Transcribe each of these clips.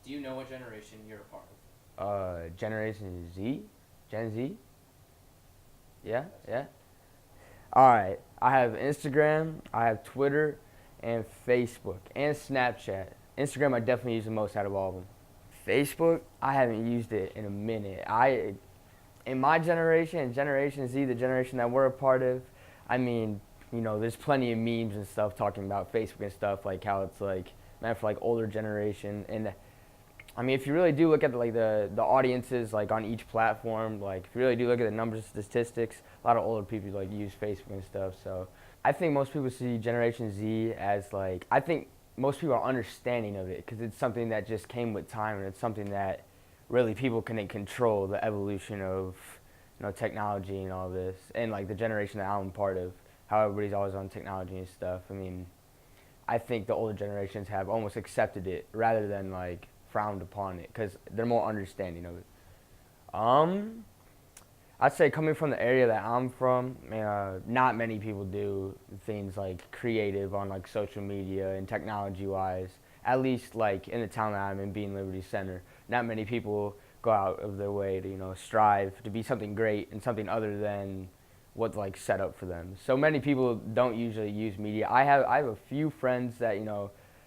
Do you know what generation you're a part of? Generation Z, Gen Z. Yeah, Yes. yeah. All right. I have Instagram, I have Twitter, and Facebook, and Snapchat. Instagram I definitely use the most out of all of them. Facebook, I haven't used it in a minute. In my generation, Generation Z, the generation that we're a part of, I mean, there's plenty of memes and stuff talking about Facebook and stuff, like how it's like meant for like older generation. And I mean, if you really do look at the audiences like on each platform, like if you really do look at the numbers, statistics, a lot of older people like use Facebook and stuff. So I think most people see Generation Z as like, I think most people are understanding of it because it's something that just came with time, and it's something that really people can control the evolution of technology and all this, and like the generation that I'm part of, how everybody's always on technology and stuff. I mean, I think the older generations have almost accepted it rather than like frowned upon it because they're more understanding of it. Um, I'd say coming from the area that I'm from, not many people do things like creative on like social media and technology wise. At least like in the town that I'm in, being Liberty Center, not many people go out of their way to strive to be something great and something other than what's like set up for them. So many people don't usually use media. I have a few friends that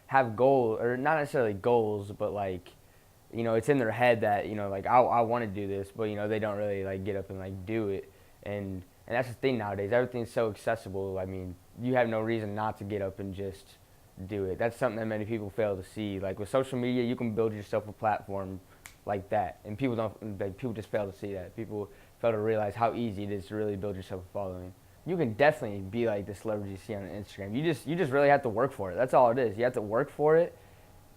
have goals, or not necessarily goals, but like it's in their head that like I want to do this, but they don't really like get up and like do it. And that's the thing nowadays. Everything's so accessible. I mean, you have no reason not to get up and just do it. That's something that many people fail to see. Like with social media, you can build yourself a platform like that, and people don't. Like, people just fail to see that. People fail to realize how easy it is to really build yourself a following. You can definitely be like the celebrity you see on Instagram. You just really have to work for it. That's all it is. You have to work for it,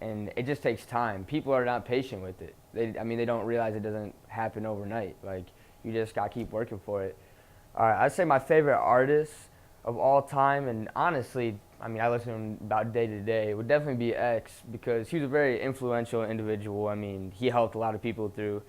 and it just takes time. People are not patient with it. I mean, they don't realize it doesn't happen overnight. Like, you just gotta keep working for it. All right, I'd say my favorite artist of all time, and honestly, I mean, I listen to him about day to day, would definitely be X, because he was a very influential individual. I mean, he helped a lot of people through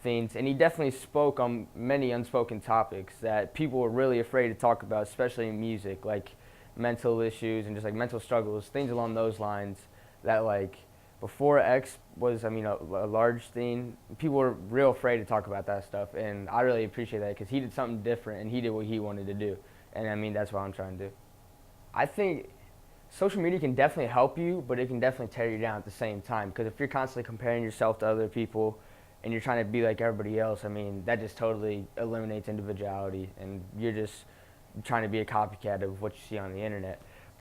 things, and he definitely spoke on many unspoken topics that people were really afraid to talk about, especially in music, like mental issues and just like mental struggles, things along those lines. That like before X was, I mean, a large thing, people were real afraid to talk about that stuff, and I really appreciate that because he did something different and he did what he wanted to do, and I mean that's what I'm trying to do. I think social media can definitely help you, but it can definitely tear you down at the same time. Because if you're constantly comparing yourself to other people and you're trying to be like everybody else, I mean, that just totally eliminates individuality, and you're just trying to be a copycat of what you see on the internet.